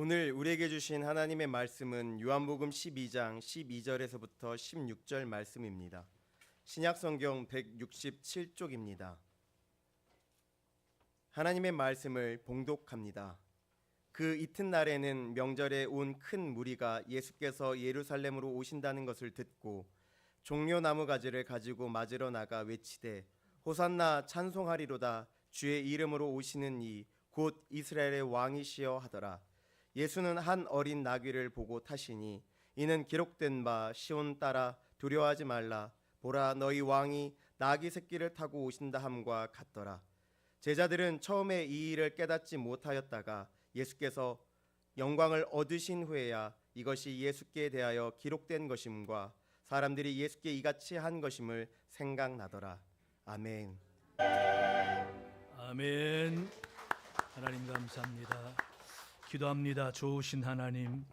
오늘 우리에게 주신 하나님의 말씀은 요한복음 12장 12절에서부터 16절 말씀입니다. 신약성경 167쪽입니다. 하나님의 말씀을 봉독합니다. 그 이튿날에는 명절에 온 큰 무리가 예수께서 예루살렘으로 오신다는 것을 듣고 종려나무 가지를 가지고 맞으러 나가 외치되 호산나 찬송하리로다 주의 이름으로 오시는 이 곧 이스라엘의 왕이시여 하더라. 예수는 한 어린 나귀를 보고 타시니 이는 기록된 바 시온 딸아 두려워하지 말라 보라 너희 왕이 나귀 새끼를 타고 오신다 함과 같더라. 제자들은 처음에 이 일을 깨닫지 못하였다가 예수께서 영광을 얻으신 후에야 이것이 예수께 대하여 기록된 것임과 사람들이 예수께 이같이 한 것임을 생각나더라. 아멘. 아멘. 하나님 감사합니다. 기도합니다. 좋으신 하나님,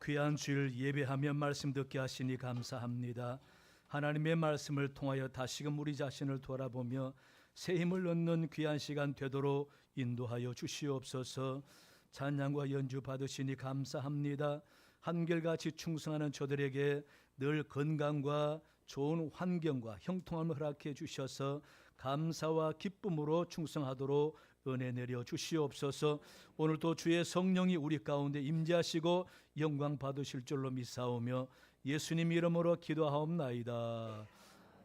귀한 주일 예배하며 말씀 듣게 하시니 감사합니다. 하나님의 말씀을 통하여 다시금 우리 자신을 돌아보며 새 힘을 얻는 귀한 시간 되도록 인도하여 주시옵소서. 찬양과 연주 받으시니 감사합니다. 한결같이 충성하는 저들에게 늘 건강과 좋은 환경과 형통함을 허락해 주셔서 감사와 기쁨으로 충성하도록 은혜 내려 주시옵소서. 오늘도 주의 성령이 우리 가운데 임재하시고 영광 받으실 줄로 믿사오며 예수님 이름으로 기도하옵나이다.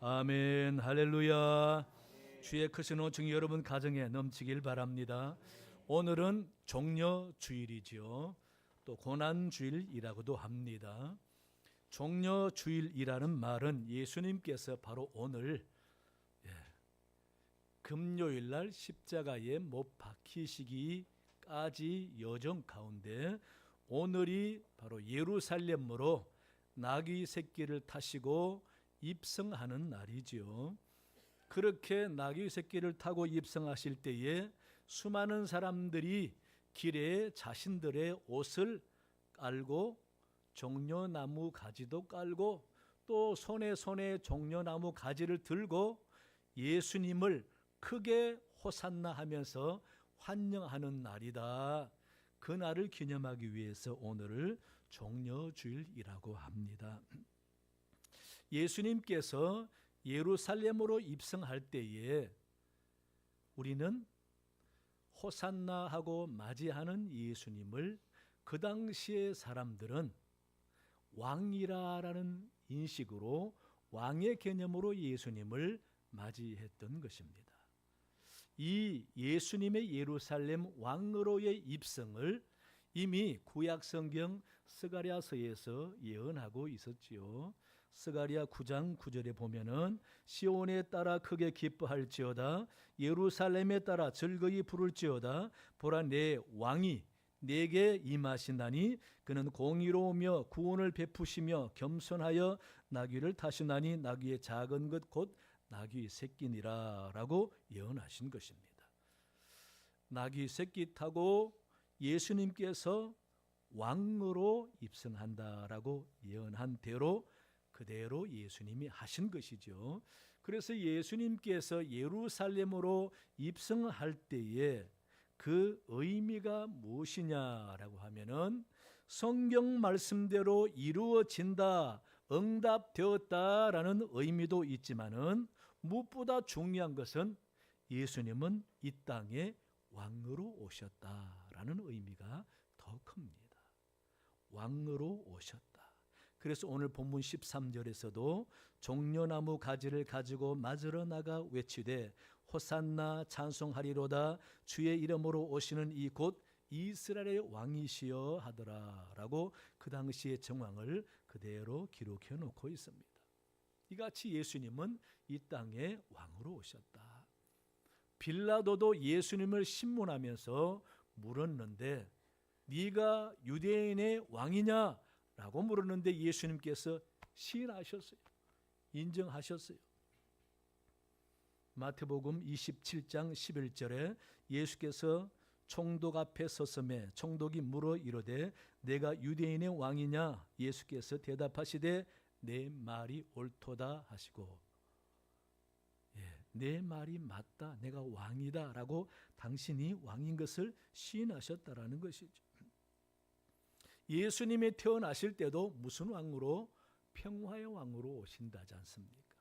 아멘. 할렐루야. 주의 크신 호칭이 여러분 가정에 넘치길 바랍니다. 오늘은 종려주일이죠. 또 고난주일이라고도 합니다. 종려주일이라는 말은 예수님께서 바로 오늘 금요일 날 십자가에 못 박히시기까지 여정 가운데 오늘이 바로 예루살렘으로 나귀 새끼를 타시고 입성하는 날이죠. 그렇게 나귀 새끼를 타고 입성하실 때에 수많은 사람들이 길에 자신들의 옷을 깔고 종려나무 가지도 깔고 또 손에 종려나무 가지를 들고 예수님을 크게 호산나 하면서 환영하는 날이다. 그 날을 기념하기 위해서 오늘을 종려주일이라고 합니다. 예수님께서 예루살렘으로 입성할 때에 우리는 호산나 하고 맞이하는 예수님을 그 당시의 사람들은 왕이라는 인식으로 왕의 개념으로 예수님을 맞이했던 것입니다. 이 예수님의 예루살렘 왕으로의 입성을 이미 구약성경 스가랴서에서 예언하고 있었지요. 스가랴 9장 9절에 보면은 시온에 따라 크게 기뻐할지어다 예루살렘에 따라 즐거이 부를지어다 보라 내 왕이 내게 임하신다니 그는 공의로우며 구원을 베푸시며 겸손하여 나귀를 타시나니 나귀의 작은 것 곧 나귀 새끼니라 라고 예언하신 것입니다. 나귀 새끼 타고 예수님께서 왕으로 입성한다라고 예언한 대로 그대로 예수님이 하신 것이죠. 그래서 예수님께서 예루살렘으로 입성할 때에 그 의미가 무엇이냐라고 하면은 성경 말씀대로 이루어진다, 응답되었다라는 의미도 있지만은 무엇보다 중요한 것은 예수님은 이 땅에 왕으로 오셨다라는 의미가 더 큽니다. 왕으로 오셨다. 그래서 오늘 본문 13절에서도 종려나무 가지를 가지고 맞으러 나가 외치되 호산나 찬송하리로다 주의 이름으로 오시는 이 곧 이스라엘의 왕이시여 하더라 라고 그 당시의 정황을 그대로 기록해 놓고 있습니다. 이같이 예수님은 이 땅에 왕으로 오셨다. 빌라도도 예수님을 신문하면서 물었는데 네가 유대인의 왕이냐? 라고 물었는데 예수님께서 시인하셨어요. 인정하셨어요. 마태복음 27장 11절에 예수께서 총독 앞에 서섬에 총독이 물어 이르되 내가 유대인의 왕이냐? 예수께서 대답하시되 내 말이 옳도다 하시고 내 말이 맞다. 내가 왕이다 라고 당신이 왕인 것을 시인하셨다라는 것이죠. 예수님이 태어나실 때도 무슨 왕으로? 평화의 왕으로 오신다지 않습니까?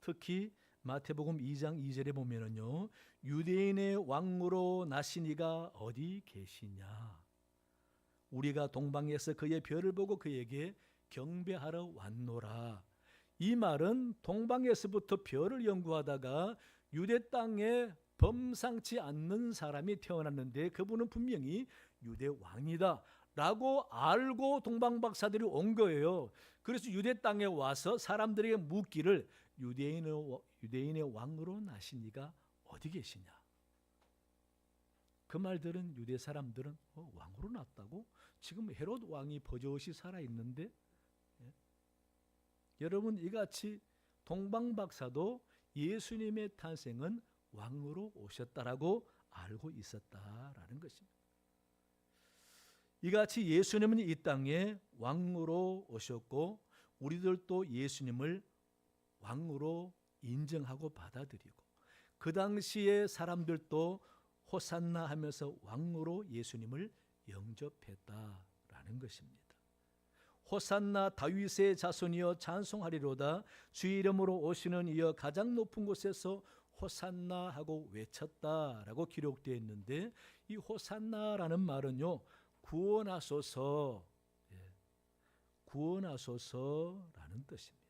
특히 마태복음 2장 2절에 보면은요, 유대인의 왕으로 나신 이가 어디 계시냐? 우리가 동방에서 그의 별을 보고 그에게 경배하러 왔노라. 이 말은 동방에서부터 별을 연구하다가 유대 땅에 범상치 않는 사람이 태어났는데 그분은 분명히 유대 왕이다 라고 알고 동방 박사들이 온 거예요. 그래서 유대 땅에 와서 사람들에게 묻기를 유대인의 왕으로 나신 이가 어디 계시냐? 그 말들은 유대 사람들은 왕으로 났다고? 지금 헤롯 왕이 버젓이 살아있는데? 예? 여러분, 이같이 동방 박사도 예수님의 탄생은 왕으로 오셨다라고 알고 있었다라는 것입니다. 이같이 예수님은 이 땅에 왕으로 오셨고 우리들도 예수님을 왕으로 인정하고 받아들이고 그 당시에 사람들도 호산나 하면서 왕으로 예수님을 영접했다라는 것입니다. 호산나 다윗의 자손이여 찬송하리로다. 주의 이름으로 오시는 이여 가장 높은 곳에서 호산나 하고 외쳤다라고 기록되어 있는데, 이 호산나라는 말은요, 구원하소서, 구원하소서라는 뜻입니다.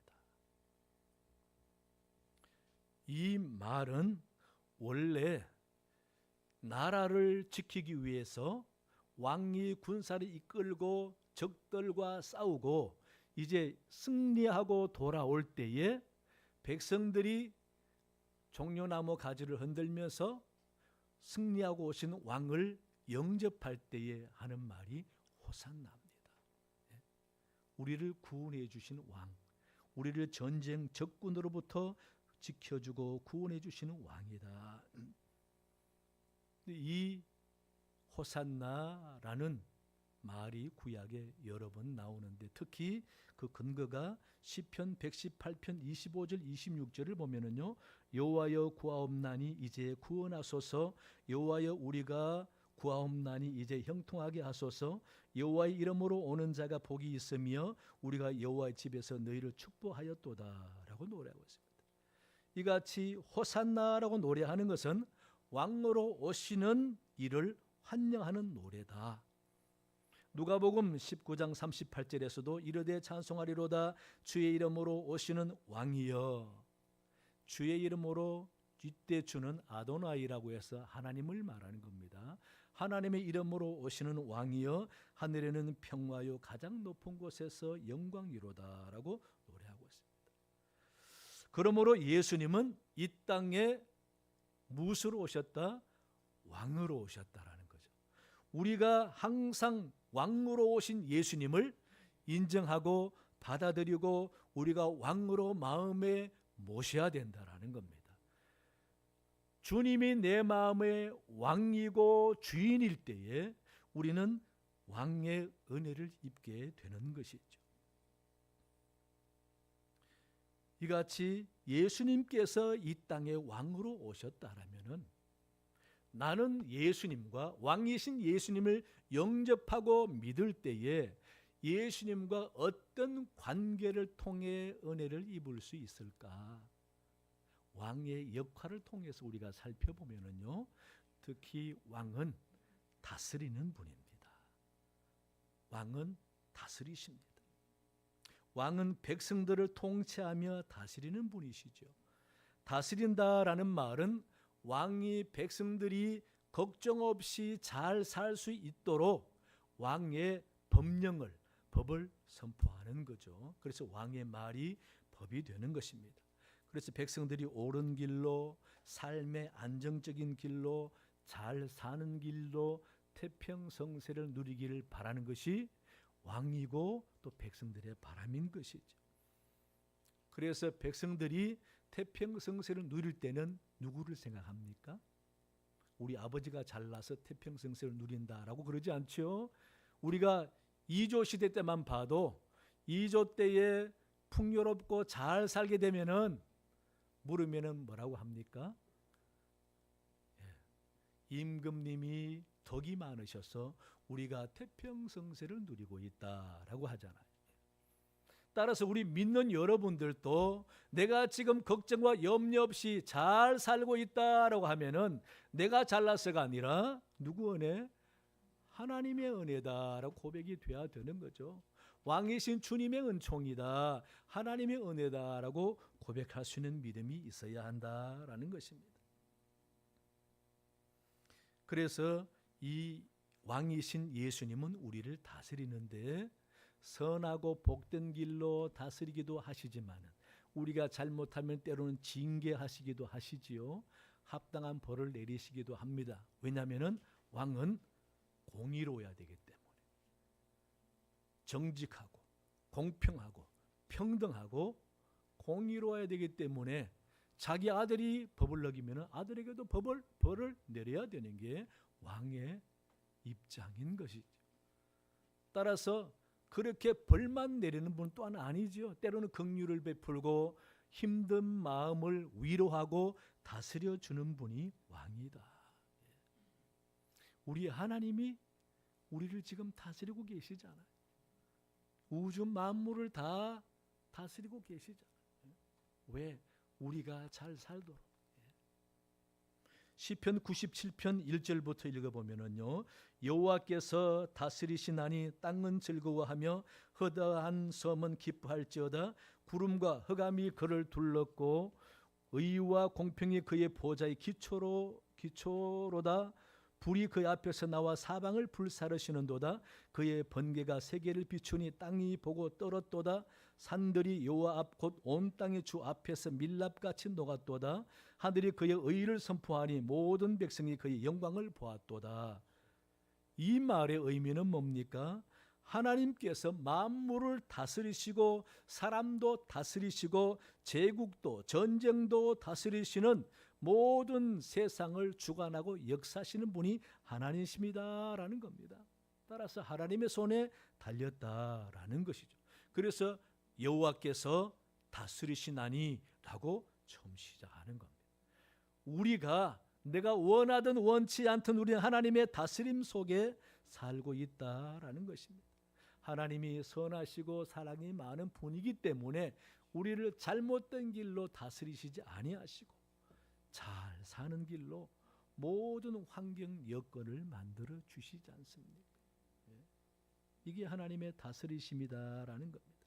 이 말은 원래 나라를 지키기 위해서 왕이 군사를 이끌고 적들과 싸우고 이제 승리하고 돌아올 때에 백성들이 종려나무 가지를 흔들면서 승리하고 오신 왕을 영접할 때에 하는 말이 호산나입니다. 우리를 구원해 주신 왕, 우리를 전쟁 적군으로부터 지켜주고 구원해 주시는 왕이다. 이 호산나라는 말이 구약에 여러 번 나오는데 특히 그 근거가 시편 118편 25절 26절을 보면은요, 여호와여 구하옵나니 이제 구원하소서, 여호와여 우리가 구하옵나니 이제 형통하게 하소서, 여호와의 이름으로 오는 자가 복이 있으며 우리가 여호와의 집에서 너희를 축복하였도다라고 노래하고 있습니다. 이같이 호산나라고 노래하는 것은 왕으로 오시는 이를 환영하는 노래다. 누가복음 19장 38절에서도 이르되 찬송하리로다. 주의 이름으로 오시는 왕이여. 주의 이름으로 이때 주는 아도나이라고 해서 하나님을 말하는 겁니다. 하나님의 이름으로 오시는 왕이여, 하늘에는 평화요 가장 높은 곳에서 영광이로다라고 노래하고 있습니다. 그러므로 예수님은 이 땅에 무엇으로 오셨다? 왕으로 오셨다라는 거죠. 우리가 항상 왕으로 오신 예수님을 인정하고 받아들이고 우리가 왕으로 마음에 모셔야 된다라는 겁니다. 주님이 내 마음의 왕이고 주인일 때에 우리는 왕의 은혜를 입게 되는 것이죠. 이같이 예수님께서 이 땅에 왕으로 오셨다라면은 나는 예수님과 왕이신 예수님을 영접하고 믿을 때에 예수님과 어떤 관계를 통해 은혜를 입을 수 있을까? 왕의 역할을 통해서 우리가 살펴보면은요, 특히 왕은 다스리는 분입니다. 왕은 다스리십니다. 왕은 백성들을 통치하며 다스리는 분이시죠. 다스린다라는 말은 왕이 백성들이 걱정 없이 잘 살 수 있도록 왕의 법을 선포하는 거죠. 그래서 왕의 말이 법이 되는 것입니다. 그래서 백성들이 옳은 길로, 삶의 안정적인 길로, 잘 사는 길로 태평성세를 누리기를 바라는 것이 왕이고 또 백성들의 바람인 것이죠. 그래서 백성들이 태평성세를 누릴 때는 누구를 생각합니까? 우리 아버지가 잘나서 태평성세를 누린다라고 그러지 않죠. 우리가 2조 시대 때만 봐도 2조 때에 풍요롭고 잘 살게 되면은 물으면은 뭐라고 합니까? 임금님이 덕이 많으셔서 우리가 태평성세를 누리고 있다라고 하잖아요. 따라서 우리 믿는 여러분들도 내가 지금 걱정과 염려 없이 잘 살고 있다라고 하면은 내가 잘나서가 아니라 누구 은혜? 하나님의 은혜다라고 고백이 돼야 되는 거죠. 왕이신 주님의 은총이다, 하나님의 은혜다라고 고백할 수 있는 믿음이 있어야 한다라는 것입니다. 그래서 이 왕이신 예수님은 우리를 다스리는데 선하고 복된 길로 다스리기도 하시지만 우리가 잘못하면 때로는 징계하시기도 하시지요. 합당한 벌을 내리시기도 합니다. 왜냐하면 왕은 공의로워야 되기 때문에 정직하고 공평하고 평등하고 공의로워야 되기 때문에 자기 아들이 법을 어기면 아들에게도 벌을 내려야 되는 게 왕의 입장인 것이죠. 따라서 그렇게 벌만 내리는 분 또한 아니죠. 때로는 긍휼을 베풀고 힘든 마음을 위로하고 다스려 주는 분이 왕이다. 우리 하나님이 우리를 지금 다스리고 계시잖아요. 우주 만물을 다 다스리고 계시잖아요. 왜? 우리가 잘 살도록. 시편 97편 1절부터 읽어보면요, 여호와께서 다스리시나니 땅은 즐거워하며 허다한 섬은 기뻐할지어다. 구름과 흑암이 그를 둘렀고 의와 공평이 그의 보좌의 기초로다. 불이 그의 앞에서 나와 사방을 불사르시는도다. 그의 번개가 세계를 비추니 땅이 보고 떨었도다. 산들이 여호와 앞 곧 온 땅의 주 앞에서 밀랍같이 녹았도다. 하늘이 그의 의를 선포하니 모든 백성이 그의 영광을 보았도다. 이 말의 의미는 뭡니까? 하나님께서 만물을 다스리시고 사람도 다스리시고 제국도 전쟁도 다스리시는 모든 세상을 주관하고 역사하시는 분이 하나님이십니다라는 겁니다. 따라서 하나님의 손에 달렸다라는 것이죠. 그래서 여호와께서 다스리시나니라고 처음 시작하는 겁니다. 우리가 내가 원하든 원치 않든 우리는 하나님의 다스림 속에 살고 있다라는 것입니다. 하나님이 선하시고 사랑이 많은 분이기 때문에 우리를 잘못된 길로 다스리시지 아니하시고 잘 사는 길로 모든 환경 여건을 만들어 주시지 않습니까? 이게 하나님의 다스리심이다라는 겁니다.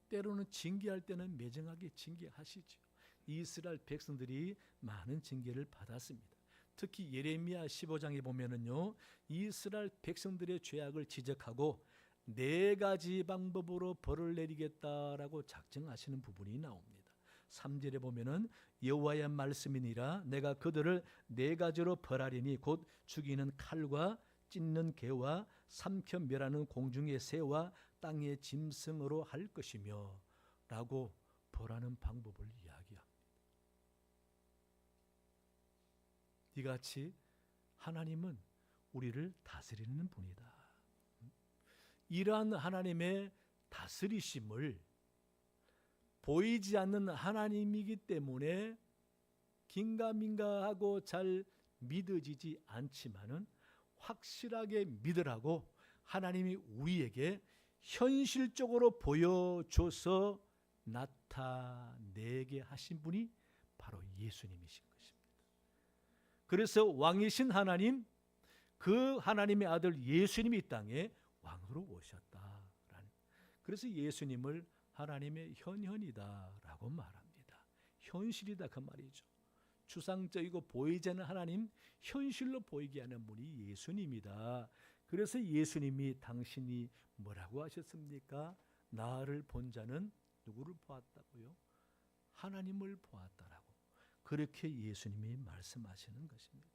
때로는 징계할 때는 매정하게 징계하시죠. 이스라엘 백성들이 많은 징계를 받았습니다. 특히 예레미야 15장에 보면은요, 이스라엘 백성들의 죄악을 지적하고 4가지 방법으로 벌을 내리겠다라고 작정하시는 부분이 나옵니다. 3절에 보면은 여호와의 말씀이니라 내가 그들을 4가지로 벌하리니 곧 죽이는 칼과 찢는 개와 삼켜 멸하는 공중의 새와 땅의 짐승으로 할 것이며 라고 벌하는 방법을 이야기합니다. 이같이 하나님은 우리를 다스리는 분이다. 이러한 하나님의 다스리심을 보이지 않는 하나님이기 때문에 긴가민가하고 잘 믿어지지 않지만은 확실하게 믿으라고 하나님이 우리에게 현실적으로 보여줘서 나타내게 하신 분이 바로 예수님이신 것입니다. 그래서 왕이신 하나님, 그 하나님의 아들 예수님이 이 땅에 왕으로 오셨다라는. 그래서 예수님을 하나님의 현현이다라고 말합니다. 현실이다 그 말이죠. 추상적이고 보이지 않는 하나님, 현실로 보이게 하는 분이 예수님이다. 그래서 예수님이 당신이 뭐라고 하셨습니까? 나를 본 자는 누구를 보았다고요? 하나님을 보았다라고. 그렇게 예수님이 말씀하시는 것입니다.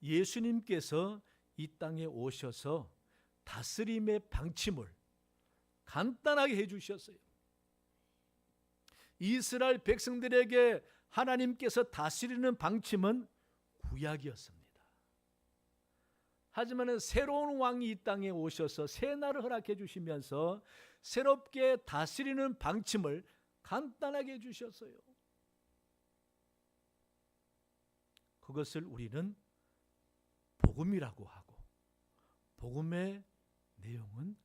예수님께서 이 땅에 오셔서 다스림의 방침을 간단하게 해주셨어요. 이스라엘 백성들에게 하나님께서 다스리는 방침은 구약이었습니다. 하지만 새로운 왕이 이 땅에 오셔서 새 날을 허락해 주시면서 새롭게 다스리는 방침을 간단하게 해주셨어요. 그것을 우리는 복음이라고 하고 복음의 내용은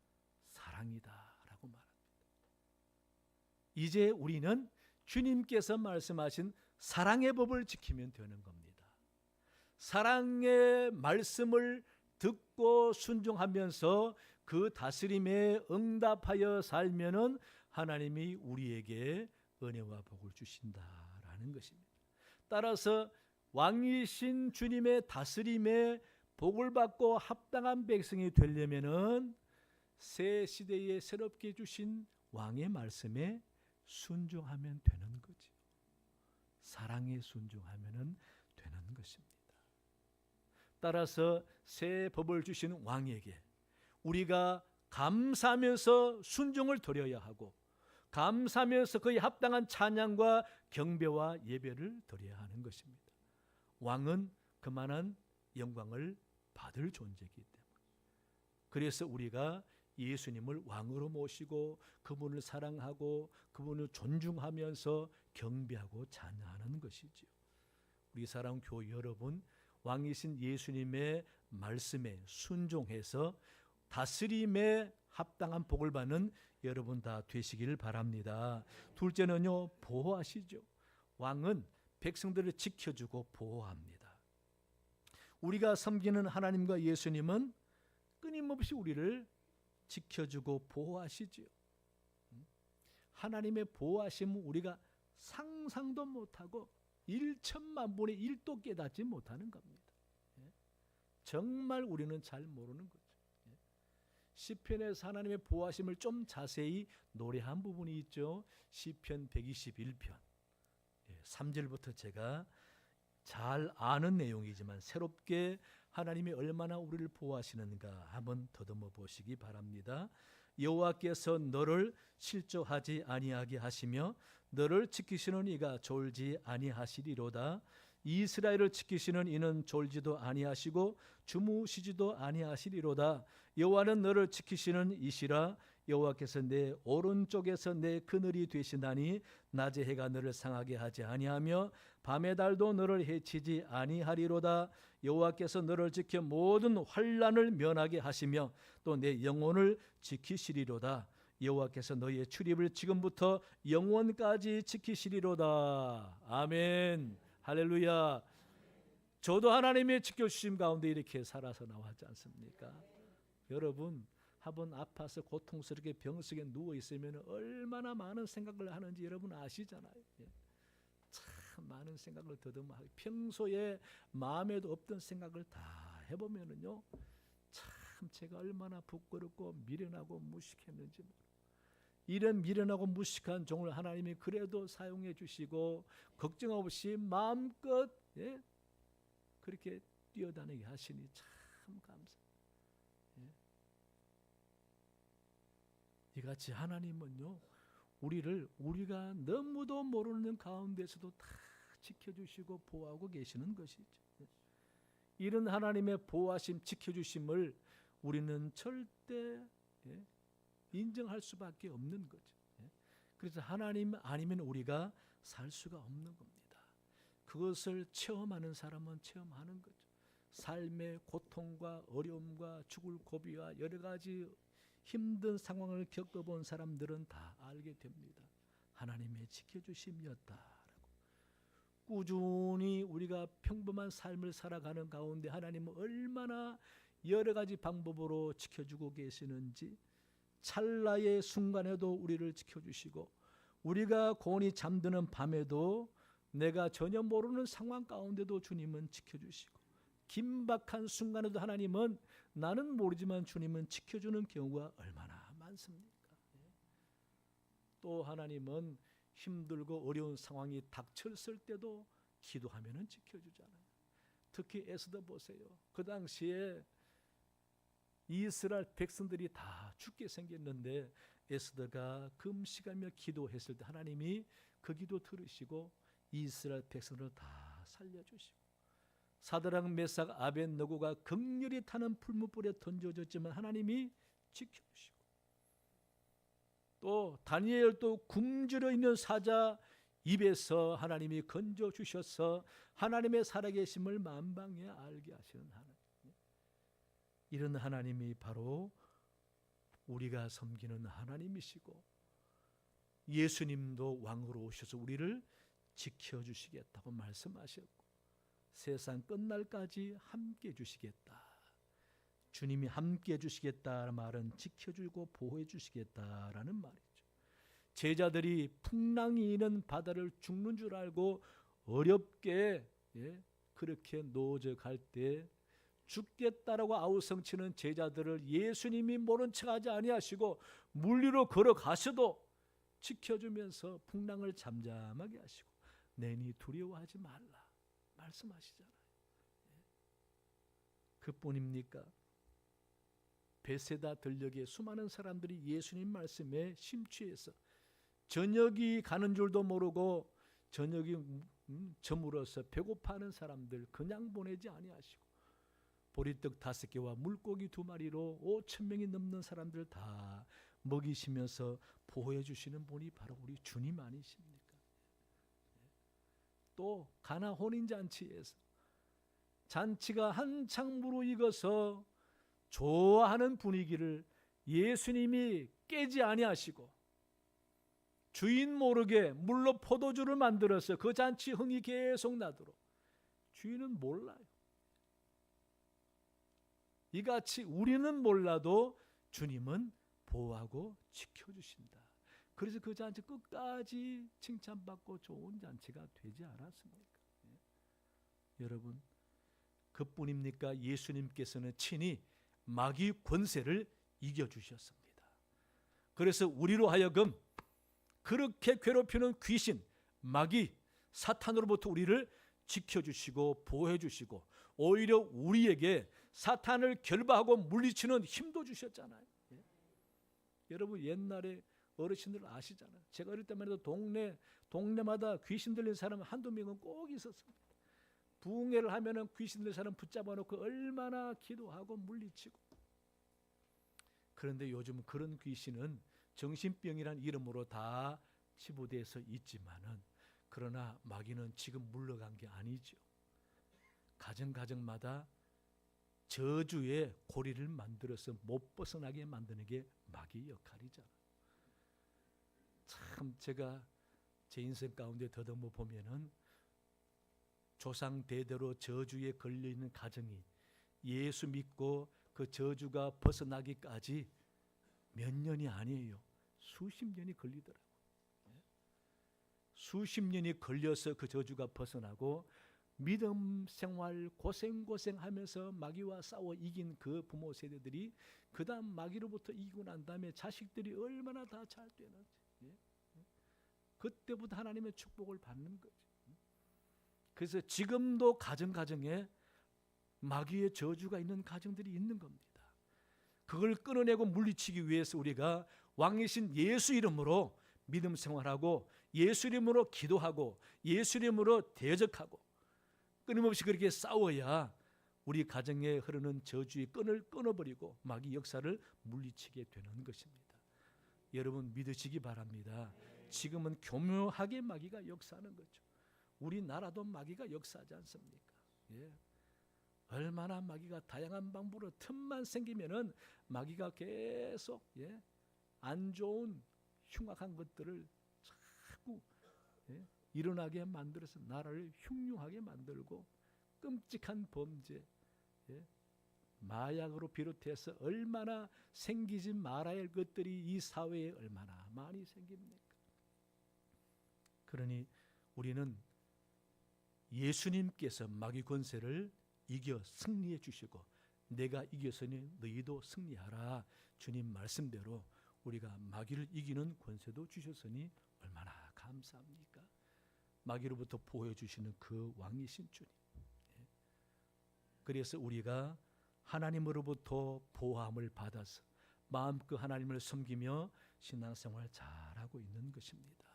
사랑이다라고 말합니다. 이제 우리는 주님께서 말씀하신 사랑의 법을 지키면 되는 겁니다. 사랑의 말씀을 듣고 순종하면서 그 다스림에 응답하여 살면은 하나님이 우리에게 은혜와 복을 주신다라는 것입니다. 따라서 왕이신 주님의 다스림에 복을 받고 합당한 백성이 되려면은 새 시대에 새롭게 주신 왕의 말씀에 순종하면 되는 거죠. 사랑에 순종하면 되는 것입니다. 따라서 새 법을 주신 왕에게 우리가 감사하면서 순종을 드려야 하고 감사하면서 그에 합당한 찬양과 경배와 예배를 드려야 하는 것입니다. 왕은 그만한 영광을 받을 존재이기 때문에 그래서 우리가 예수님을 왕으로 모시고 그분을 사랑하고 그분을 존중하면서 경배하고 찬양하는 것이지요. 우리 사랑 교회 여러분, 왕이신 예수님의 말씀에 순종해서 다스림에 합당한 복을 받는 여러분 다 되시기를 바랍니다. 둘째는요, 보호하시죠. 왕은 백성들을 지켜주고 보호합니다. 우리가 섬기는 하나님과 예수님은 끊임없이 우리를 지켜주고 보호하시지요. 하나님의 보호하심은 우리가 상상도 못하고 1천만분의 1도 깨닫지 못하는 겁니다. 정말 우리는 잘 모르는 거죠. 시편에서 하나님의 보호하심을 좀 자세히 노래한 부분이 있죠. 시편 121편 3절부터 제가 잘 아는 내용이지만 새롭게 하나님이 얼마나 우리를 보호하시는가 한번 더듬어 보시기 바랍니다. 여호와께서 너를 실족하지 아니하게 하시며 너를 지키시는 이가 졸지 아니하시리로다. 이스라엘을 지키시는 이는 졸지도 아니하시고 주무시지도 아니하시리로다. 여호와는 너를 지키시는 이시라. 여호와께서 내 오른쪽에서 내 그늘이 되시나니 낮의 해가 너를 상하게 하지 아니하며 밤의 달도 너를 해치지 아니하리로다. 여호와께서 너를 지켜 모든 환난을 면하게 하시며 또 내 영혼을 지키시리로다. 여호와께서 너의 출입을 지금부터 영원까지 지키시리로다. 아멘. 할렐루야. 저도 하나님의 지켜주심 가운데 이렇게 살아서 나왔지 않습니까? 여러분 한번 아파서 고통스럽게 병석에 누워 있으면 얼마나 많은 생각을 하는지 여러분 아시잖아요. 참 많은 생각을 더듬어 평소에 마음에도 없던 생각을 다 해보면은요, 참 제가 얼마나 부끄럽고 미련하고 무식했는지. 이런 미련하고 무식한 종을 하나님이 그래도 사용해 주시고 걱정 없이 마음껏 그렇게 뛰어다니게 하시니 참 감사. 이같이 하나님은요, 우리가 너무도 모르는 가운데서도 다 지켜주시고 보호하고 계시는 것이죠. 이런 하나님의 보호하심, 지켜주심을 우리는 절대 인정할 수밖에 없는 거죠. 그래서 하나님 아니면 우리가 살 수가 없는 겁니다. 그것을 체험하는 사람은 체험하는 거죠. 삶의 고통과 어려움과 죽을 고비와 여러 가지 힘든 상황을 겪어본 사람들은 다 알게 됩니다. 하나님의 지켜주심이었다라고. 꾸준히 우리가 평범한 삶을 살아가는 가운데 하나님은 얼마나 여러 가지 방법으로 지켜주고 계시는지, 찰나의 순간에도 우리를 지켜주시고 우리가 곤히 잠드는 밤에도 내가 전혀 모르는 상황 가운데도 주님은 지켜주시고, 긴박한 순간에도 하나님은 나는 모르지만 주님은 지켜주는 경우가 얼마나 많습니까? 또 하나님은 힘들고 어려운 상황이 닥쳤을 때도 기도하면은 지켜주잖아요. 특히 에스더 보세요. 그 당시에 이스라엘 백성들이 다 죽게 생겼는데 에스더가 금식하며 기도했을 때 하나님이 그 기도 들으시고 이스라엘 백성을 다 살려주시고, 사드락 메삭 아벳느고가 극렬히 타는 풀무불에 던져졌지만 하나님이 지켜주시고, 또 다니엘도 굶주려 있는 사자 입에서 하나님이 건져 주셔서 하나님의 살아계심을 만방에 알게 하시는 하나님. 이런 하나님이 바로 우리가 섬기는 하나님이시고 예수님도 왕으로 오셔서 우리를 지켜주시겠다고 말씀하셨고 세상 끝날까지 함께 해주시겠다. 주님이 함께 해주시겠다는 말은 지켜주고 보호해 주시겠다라는 말이죠. 제자들이 풍랑이 있는 바다를 죽는 줄 알고 어렵게 그렇게 노저 갈 때 죽겠다라고 아우성치는 제자들을 예수님이 모른 척하지 아니하시고 물 위로 걸어가셔도 지켜주면서 풍랑을 잠잠하게 하시고 내니 두려워하지 말라 말씀하시잖아요. 그뿐입니까? 베세다 들녘에 수많은 사람들이 예수님 말씀에 심취해서 저녁이 가는 줄도 모르고 저녁이 저물어서 배고파하는 사람들 그냥 보내지 아니하시고 보리떡 5개와 물고기 2마리로 5,000명이 넘는 사람들 다 먹이시면서 보호해 주시는 분이 바로 우리 주님 아니십니까? 또 가나 혼인잔치에서 잔치가 한창 무르익어서 좋아하는 분위기를 예수님이 깨지 아니하시고 주인 모르게 물로 포도주를 만들어서 그 잔치 흥이 계속 나도록 주인은 몰라요. 이같이 우리는 몰라도 주님은 보호하고 지켜주신다. 그래서 그 잔치 끝까지 칭찬받고 좋은 잔치가 되지 않았습니까? 여러분 그뿐입니까? 예수님께서는 친히 마귀 권세를 이겨주셨습니다. 그래서 우리로 하여금 그렇게 괴롭히는 귀신, 마귀, 사탄으로부터 우리를 지켜주시고 보호해주시고 오히려 우리에게 사탄을 결박하고 물리치는 힘도 주셨잖아요. 여러분 옛날에 어르신들 아시잖아요. 제가 어릴 때만 해도 동네마다 귀신 들린 사람 한두 명은 꼭 있었습니다. 부흥회를 하면은 귀신 들린 사람 붙잡아 놓고 얼마나 기도하고 물리치고. 그런데 요즘 그런 귀신은 정신병이란 이름으로 다 치부돼서 있지만은 그러나 마귀는 지금 물러간 게 아니죠. 가정마다 저주의 고리를 만들어서 못 벗어나게 만드는 게 마귀 역할이잖아요. 참 제가 제 인생 가운데 더듬어 보면은 조상 대대로 저주에 걸려 있는 가정이 예수 믿고 그 저주가 벗어나기까지 몇 년이 아니에요. 수십 년이 걸리더라고요. 수십 년이 걸려서 그 저주가 벗어나고 믿음 생활 고생하면서 마귀와 싸워 이긴 그 부모 세대들이 그 다음 마귀로부터 이기고 난 다음에 자식들이 얼마나 다 잘 되는지 그때부터 하나님의 축복을 받는 거죠. 그래서 지금도 가정에 마귀의 저주가 있는 가정들이 있는 겁니다. 그걸 끊어내고 물리치기 위해서 우리가 왕이신 예수 이름으로 믿음 생활하고 예수 이름으로 기도하고 예수 이름으로 대적하고 끊임없이 그렇게 싸워야 우리 가정에 흐르는 저주의 끈을 끊어버리고 마귀 역사를 물리치게 되는 것입니다. 여러분 믿으시기 바랍니다. 지금은 교묘하게 마귀가 역사하는 거죠. 우리나라도 마귀가 역사하지 않습니까? 얼마나 마귀가 다양한 방법으로 틈만 생기면은 마귀가 계속 안 좋은 흉악한 것들을 자꾸 일어나게 만들어서 나라를 흉흉하게 만들고 끔찍한 범죄, 마약으로 비롯해서 얼마나 생기지 말아야 할 것들이 이 사회에 얼마나 많이 생깁니까? 그러니 우리는 예수님께서 마귀 권세를 이겨 승리해 주시고 내가 이겼으니 너희도 승리하라. 주님 말씀대로 우리가 마귀를 이기는 권세도 주셨으니 얼마나 감사합니까? 마귀로부터 보호해 주시는 그 왕이신 주님. 그래서 우리가 하나님으로부터 보호함을 받아서 마음껏 하나님을 섬기며 신앙생활 잘하고 있는 것입니다.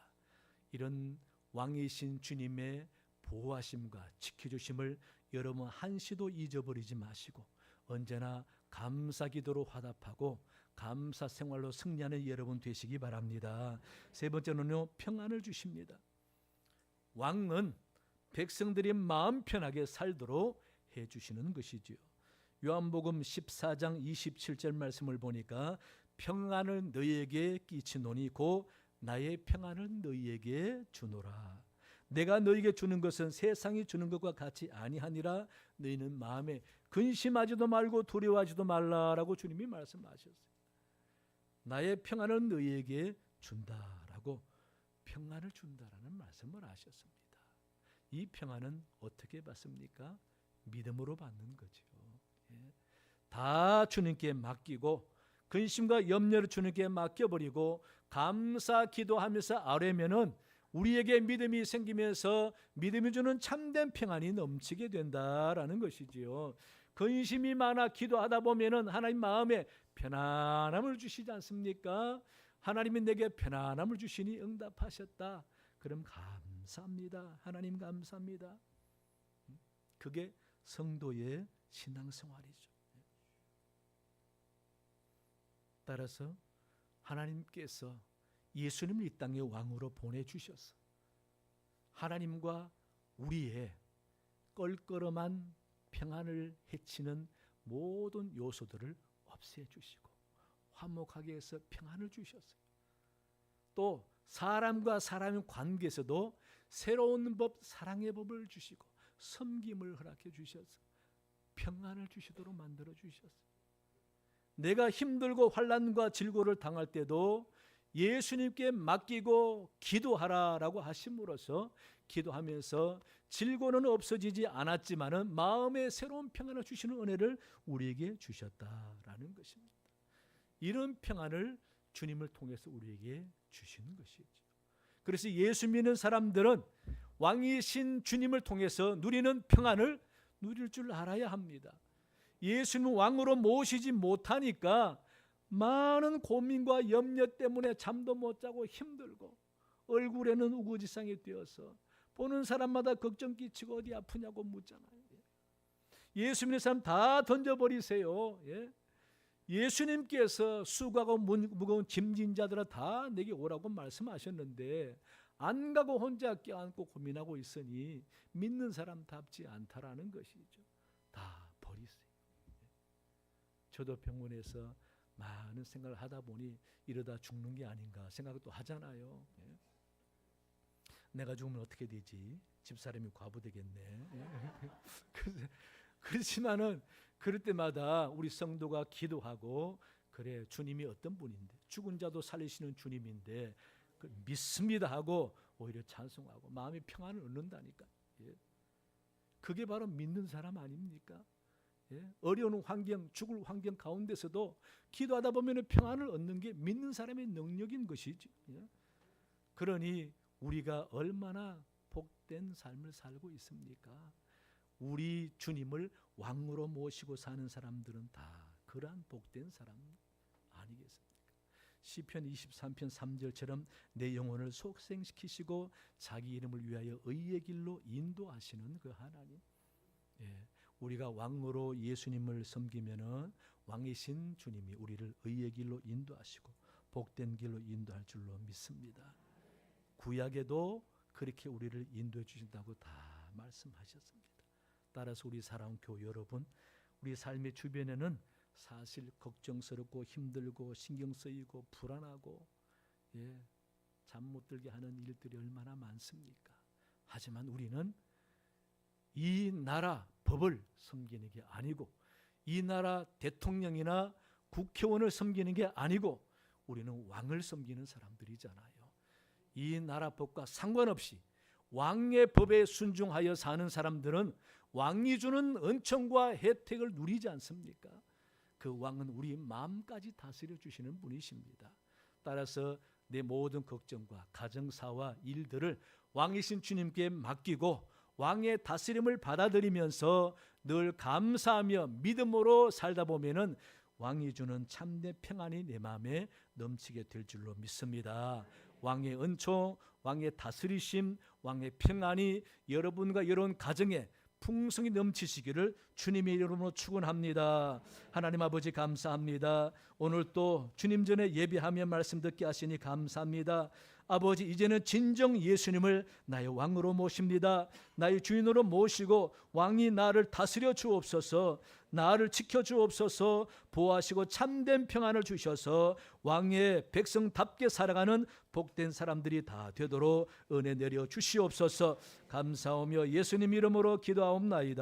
이런 왕이신 주님의 보호하심과 지켜주심을 여러분 한시도 잊어버리지 마시고 언제나 감사기도로 화답하고 감사생활로 승리하는 여러분 되시기 바랍니다. 세 번째는요, 평안을 주십니다. 왕은 백성들이 마음 편하게 살도록 해주시는 것이지요. 요한복음 14장 27절 말씀을 보니까 평안을 너희에게 끼치노니 곧 나의 평안을 너희에게 주노라. 내가 너희에게 주는 것은 세상이 주는 것과 같이 아니하니라. 너희는 마음에 근심하지도 말고 두려워하지도 말라라고 주님이 말씀하셨어요. 나의 평안을 너희에게 준다라고 평안을 준다라는 말씀을 하셨습니다. 이 평안은 어떻게 받습니까? 믿음으로 받는 거죠. 다 주님께 맡기고 근심과 염려를 주님께 맡겨버리고 감사 기도하면서 아뢰면은 우리에게 믿음이 생기면서 믿음이 주는 참된 평안이 넘치게 된다라는 것이지요. 근심이 많아 기도하다 보면은 하나님 마음에 편안함을 주시지 않습니까? 하나님이 내게 편안함을 주시니 응답하셨다. 그럼 감사합니다. 하나님 감사합니다. 그게 성도의 신앙생활이죠. 따라서 하나님께서 예수님을 이 땅에 왕으로 보내주셔서 하나님과 우리의 껄끄럼한 평안을 해치는 모든 요소들을 없애주시고 화목하게 해서 평안을 주셨어요. 또 사람과 사람의 관계에서도 새로운 법, 사랑의 법을 주시고 섬김을 허락해 주셔서 평안을 주시도록 만들어 주셨어요. 내가 힘들고 환난과 질고를 당할 때도 예수님께 맡기고 기도하라라고 하심으로써 기도하면서 질고는 없어지지 않았지만은 마음에 새로운 평안을 주시는 은혜를 우리에게 주셨다라는 것입니다. 이런 평안을 주님을 통해서 우리에게 주시는 것이죠. 그래서 예수 믿는 사람들은 왕이신 주님을 통해서 누리는 평안을 누릴 줄 알아야 합니다. 예수님 왕으로 모시지 못하니까 많은 고민과 염려 때문에 잠도 못 자고 힘들고 얼굴에는 우거지상이 되어서 보는 사람마다 걱정 끼치고 어디 아프냐고 묻잖아요. 예수 믿는 사람 다 던져버리세요. 예수님께서 수고하고 무거운 짐진 자들아 다 내게 오라고 말씀하셨는데 안 가고 혼자 껴안고 고민하고 있으니 믿는 사람답지 않다라는 것이죠. 다 버리세요. 저도 병원에서 많은 생각을 하다 보니 이러다 죽는 게 아닌가 생각도 하잖아요. 내가 죽으면 어떻게 되지? 집사람이 과부되겠네. 그렇지만은 그럴 때마다 우리 성도가 기도하고 그래 주님이 어떤 분인데 죽은 자도 살리시는 주님인데 믿습니다 하고 오히려 찬송하고 마음의 평안을 얻는다니까. 그게 바로 믿는 사람 아닙니까? 어려운 환경, 죽을 환경 가운데서도 기도하다 보면 평안을 얻는 게 믿는 사람의 능력인 것이지. 그러니 우리가 얼마나 복된 삶을 살고 있습니까? 우리 주님을 왕으로 모시고 사는 사람들은 다 그러한 복된 사람 아니겠습니까? 시편 23편 3절처럼 내 영혼을 속생시키시고 자기 이름을 위하여 의의 길로 인도하시는 그 하나님. 우리가 왕으로 예수님을 섬기면은 왕이신 주님이 우리를 의의 길로 인도하시고 복된 길로 인도할 줄로 믿습니다. 구약에도 그렇게 우리를 인도해 주신다고 다 말씀하셨습니다. 따라서 우리 사랑하는 교회 여러분, 우리 삶의 주변에는 사실 걱정스럽고 힘들고 신경 쓰이고 불안하고 잠 못 들게 하는 일들이 얼마나 많습니까? 하지만 우리는 이 나라 법을 섬기는 게 아니고 이 나라 대통령이나 국회의원을 섬기는 게 아니고 우리는 왕을 섬기는 사람들이잖아요. 이 나라 법과 상관없이 왕의 법에 순종하여 사는 사람들은 왕이 주는 은총과 혜택을 누리지 않습니까? 그 왕은 우리 마음까지 다스려 주시는 분이십니다. 따라서 내 모든 걱정과 가정사와 일들을 왕이신 주님께 맡기고 왕의 다스림을 받아들이면서 늘 감사하며 믿음으로 살다 보면은 왕이 주는 참된 평안이 내 마음에 넘치게 될 줄로 믿습니다. 왕의 은총, 왕의 다스리심, 왕의 평안이 여러분과 여러분 가정에 풍성히 넘치시기를 주님의 이름으로 축원합니다. 하나님 아버지 감사합니다. 오늘 또 주님 전에 예배하며 말씀 듣게 하시니 감사합니다. 아버지, 이제는 진정 예수님을 나의 왕으로 모십니다. 나의 주인으로 모시고 왕이 나를 다스려 주옵소서. 나를 지켜 주옵소서. 보호하시고 참된 평안을 주셔서 왕의 백성답게 살아가는 복된 사람들이 다 되도록 은혜 내려 주시옵소서. 감사하며 예수님 이름으로 기도하옵나이다.